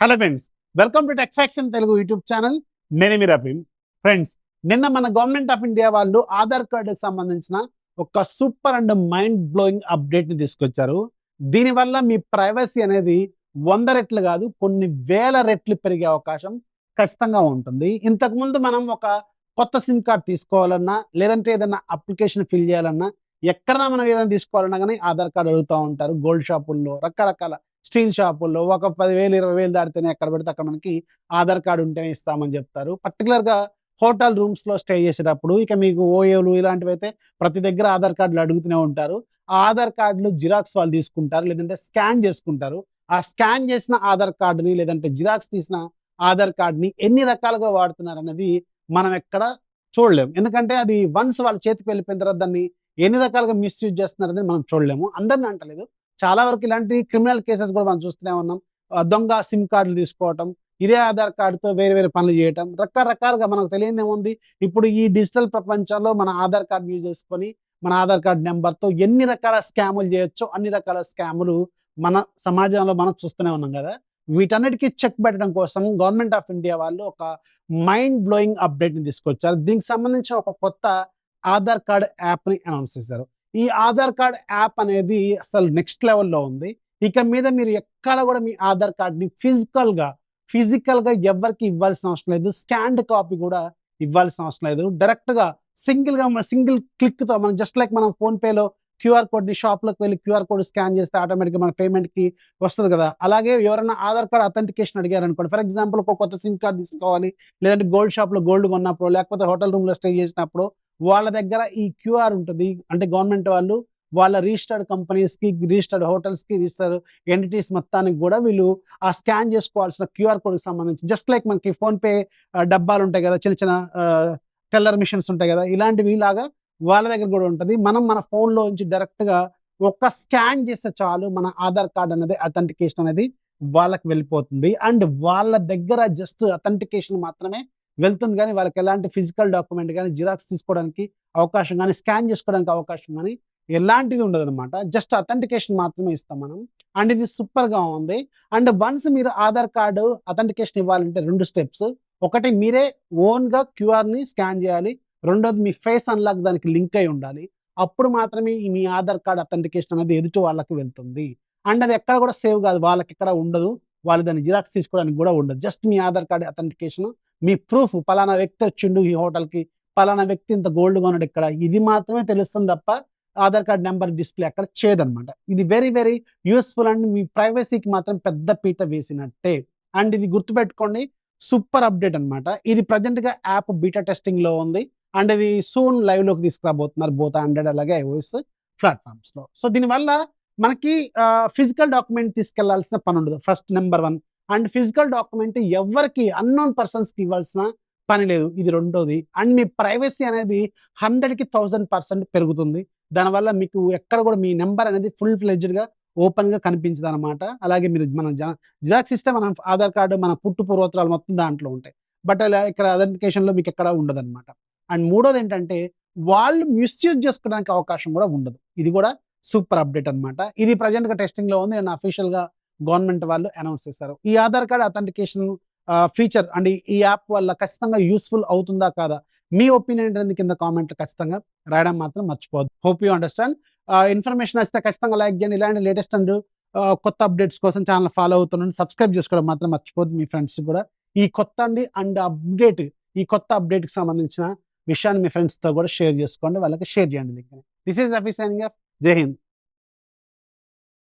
Hello friends, welcome to tech faction Telugu YouTube channel. నేను మీ Rafeem. Friends, నిన్న మన గవర్నమెంట్ ఆఫ్ ఇండియా వాళ్ళు ఆధార్ కార్డుకి సంబంధించిన ఒక సూపర్ అండ్ మైండ్ బ్లోయింగ్ అప్డేట్ని తీసుకొచ్చారు. దీనివల్ల మీ ప్రైవసీ అనేది 100 రెట్లు కాదు, కొన్ని వేల రెట్లు పెరిగే అవకాశం ఖచ్చితంగా ఉంటుంది. ఇంతకుముందు మనం ఒక కొత్త సిమ్ కార్డ్ తీసుకోవాలన్నా, లేదంటే ఏదైనా అప్లికేషన్ ఫిల్ చేయాలన్నా, ఎక్కడన్నా మనం ఏదైనా తీసుకోవాలన్నా కానీ ఆధార్ కార్డు అడుగుతూ ఉంటారు. గోల్డ్ షాపుల్లో, రకరకాల స్టీల్ షాపుల్లో ఒక 10,000, 20,000 దాటితేనే ఎక్కడ పెడితే అక్కడ మనకి ఆధార్ కార్డ్ ఉంటేనే ఇస్తామని చెప్తారు. పర్టికులర్‌గా హోటల్ రూమ్స్‌లో స్టే చేసేటప్పుడు ఇక మీకు ఓయోలు ఇలాంటివైతే ప్రతి దగ్గర ఆధార్ కార్డులు అడుగుతూనే ఉంటారు. ఆ ఆధార్ కార్డులు జిరాక్స్ వాళ్ళు తీసుకుంటారు. లేదంటే స్కాన్ చేసుకుంటారు. ఆ స్కాన్ చేసిన ఆధార్ కార్డ్‌ని లేదంటే జిరాక్స్ తీసిన ఆధార్ కార్డ్‌ని ఎన్ని రకాలుగా వాడుతున్నారన్నది మనం ఎక్కడ చూడలేము. ఎందుకంటే అది వన్స్ వాళ్ళ చేతికి వెళ్ళిపోయిన తర్వాత దాన్ని ఎన్ని రకాలుగా మిస్‌యూజ్ చేస్తున్నారనేది మనం చూడలేము. అందరిని అంటలేదు. చాలా వరకు ఇలాంటి క్రిమినల్ కేసెస్ కూడా మనం చూస్తూనే ఉన్నాం. దొంగ సిమ్ కార్డులు తీసుకోవటం, ఇదే ఆధార్ కార్డ్‌తో వేరే వేరే పనులు చేయటం, రకరకాలుగా మనకు తెలియనిదేముంది. ఇప్పుడు ఈ డిజిటల్ ప్రపంచంలో మన ఆధార్ కార్డ్ యూజ్ చేసుకొని, మన ఆధార్ కార్డ్ నంబర్‌తో ఎన్ని రకాల స్కాములు చేయొచ్చో, అన్ని రకాల స్కాములు మన సమాజంలో మనం చూస్తూనే ఉన్నాం గదా! వీటన్నిటికి చెక్ పెట్టడం కోసం గవర్నమెంట్ ఆఫ్ ఇండియా వాళ్ళు ఒక మైండ్ బ్లోయింగ్ అప్డేట్‌ని తీసుకొచ్చారు. దీనికి సంబంధించిన ఒక కొత్త ఆధార్ కార్డ్ యాప్‌ని అనౌన్స్ చేశారు. ఈ ఆధార్ కార్డ్ యాప్ అనేది అసలు నెక్స్ట్ లెవెల్‌లో ఉంది. ఇక మీద మీరు ఎక్కడ గూడా మీ ఆధార్ కార్డ్‌ని ఫిజికల్‌గా ఎవ్వరికీ ఇవ్వాల్సిన అవసరం లేదు. స్కాన్డ్ కాపీ గూడా ఇవ్వాల్సిన అవసరం లేదు. డైరెక్ట్‌గా సింగిల్ క్లిక్‌తో మనం జస్ట్ లైక్ మనం ఫోన్‌పేలో క్యూఆర్ కోడ్‌ని షాప్‌లోకి వెళ్లి క్యూఆర్ కోడ్ స్కాన్ చేస్తే ఆటోమేటిక్‌గా మన పేమెంట్‌కి వస్తది గదా! అలాగే ఎవరైనా ఆధార్ కార్డ్ అథెంటికేషన్ అడిగారనుకోండి. ఫర్ ఎగ్జాంపుల్ ఒక కొత్త సిమ్ కార్డ్ తీసుకోవాలి. లేదంటే గోల్డ్ షాప్‌లో గోల్డ్ కొన్నప్పుడు, లేకపోతే హోటల్ రూమ్‌లో స్టే చేసినప్పుడు వాళ్ళ దగ్గర ఈ క్యూఆర్ ఉంటది. అంటే గవర్నమెంట్ వాళ్ళు వాళ్ళ రిజిస్టర్డ్ కంపెనీస్‌కి, రిజిస్టర్డ్ హోటల్స్‌కి, రిజిస్టర్డ్ ఎంటిటీస్ మొత్తానికి గూడా వీళ్ళు ఆ స్కాన్ చేసుకోవాల్సిన క్యూఆర్ కోడ్‌కి సంబంధించి జస్ట్ లైక్ మనకి ఫోన్‌పే డబ్బాలుంటాయి గదా! చిన్న చిన్న టెల్లర్ మిషన్స్ ఉంటాయి గదా! ఇలాంటివి లాగా వాళ్ళ దగ్గర గూడా ఉంటది. మనం మన ఫోన్‌లోంచి డైరెక్ట్‌గా ఒక్క స్కాన్ చేస్తే చాలు మన ఆధార్ కార్డ్ అనేది అథెంటికేషన్ అనేది వాళ్ళకి వెళ్ళిపోతుంది. అండ్ వాళ్ళ దగ్గర జస్ట్ అథెంటికేషన్ మాత్రమే వెళ్తుంది గానీ, వాళ్ళకెలాంటి ఫిజికల్ డాక్యుమెంట్ గానీ, జిరాక్స్ తీసుకోవడానికి అవకాశం గానీ, స్కాన్ చేసుకోవడానికి అవకాశం గానీ, ఎలాంటిది ఉండదనమాట. జస్ట్ అథెంటికేషన్ మాత్రమే ఇస్తాం మనం. అండ్ ఇది సూపర్‌గా ఉంది. అండ్ వన్స్ మీరు ఆధార్ కార్డు అథెంటికేషన్ ఇవ్వాలంటే 2 స్టెప్స్. ఒకటి మీరే ఓన్‌గా క్యూఆర్‌ని స్కాన్ జేయాలి. రెండోది మీ ఫేస్ అన్‌లాక్ దానికి లింక్ అయ్యి ఉండాలి. అప్పుడు మాత్రమే ఈ మీ ఆధార్ కార్డ్ అథెంటికేషన్ అనేది ఎదుటి వాళ్ళకి వెళ్తుంది. అండ్ అది ఎక్కడ గూడా సేవ్ గాదు. వాళ్ళకెక్కడ ఉండదు. వాళ్ళు దాన్ని జిరాక్స్ తీసుకోవడానికి గూడా ఉండదు. జస్ట్ మీ ఆధార్ కార్డ్ అథెంటికేషన్, మీ ప్రూఫ్ పలానా వ్యక్తి వచ్చిండు ఈ హోటల్‌కి, పలానా వ్యక్తి ఇంత గోల్డ్ కొన్నాడు ఇక్కడ. ఇది మాత్రమే తెలుస్తుంది తప్ప ఆధార్ కార్డ్ నంబర్ డిస్‌ప్లే అక్కడ చేయదనమాట. ఇది వెరీ వెరీ యూజ్‌ఫుల్ అండ్ మీ ప్రైవసీకి మాత్రం పెద్ద పీట వేసినట్టే. అండ్ ఇది గుర్తుపెట్టుకోండి, సూపర్ అప్డేట్ అనమాట. ఇది ప్రెజెంట్‌గా యాప్ బీటా టెస్టింగ్‌లో ఉంది. అండ్ ఇది సూన్ లైవ్‌లోకి తీసుకురాబోతున్నారు బోత్ ఆండ్రాయిడ్ అలాగే ఐఓఎస్ ప్లాట్‌ఫార్మ్స్‌లో. సో దీనివల్ల మనకి ఫిజికల్ డాక్యుమెంట్ తీసుకెళ్లాల్సిన పనుండదు. First number 1. And physical document ఎవ్వరికీ అన్‌నోన్ పర్సన్స్‌కి ఇవ్వాల్సిన పని లేదు. ఇది రెండోది. అండ్ మీ ప్రైవసీ అనేది 100కి 1000% పెరుగుతుంది. దానివల్ల మీకు ఎక్కడ గూడా మీ నంబర్ అనేది ఫుల్ ఫ్లెడ్జ్డ్‌గా ఓపెన్‌గా కనిపించదనమాట. అలాగే మీరు మనం జిరాక్స్ ఇస్తే మనం ఆధార్ కార్డ్, మన పుట్టు పూర్వోత్తరాలు మొత్తం దాంట్లో ఉంటాయి. బట్ అలా ఇక్కడ అథెంటికేషన్‌లో మీకెక్కడ ఉండదనమాట. అండ్ మూడోదేంటంటే వాళ్ళు మిస్‌యూజ్ చేసుకోవడానికి అవకాశం గూడా ఉండదు. ఇది గూడా సూపర్ అప్డేట్ అనమాట. ఇది ప్రెజెంట్‌గా టెస్టింగ్‌లో ఉంది. అండ్ అఫీషియల్‌గా గవర్నమెంట్ వాళ్ళు అనౌన్స్ చేశారు. ఈ Aadhaar card authentication feature and ఈ యాప్ వల్ల ఖచ్చితంగా యూజ్‌ఫుల్ అవుతుందా? కాదా? మీ ఒపీనియన్ ఏంటనేది కింద కామెంట్‌లో ఖచ్చితంగా రాయడం మాత్రం మర్చిపోవద్దు. Hope you understand. ఇన్ఫర్మేషన్ నచ్చితే ఖచ్చితంగా లైక్ చేయండి. ఇలాంటి లేటెస్ట్ అండ్ కొత్త అప్డేట్స్ కోసం ఛానెల్ ఫాలో అవుతుండండి. సబ్స్క్రైబ్ చేసుకోవడం మాత్రం మర్చిపోవద్దు మీ ఫ్రెండ్స్‌కి కూడా. ఈ కొత్త అప్డేట్ ఈ కొత్త అప్డేట్‌కి సంబంధించిన విషయాన్ని మీ ఫ్రెండ్స్‌తో కూడా షేర్ చేసుకోండి. వాళ్ళకి షేర్ చేయండి లింక్‌ని. This is Rafi signing off. జై హింద్.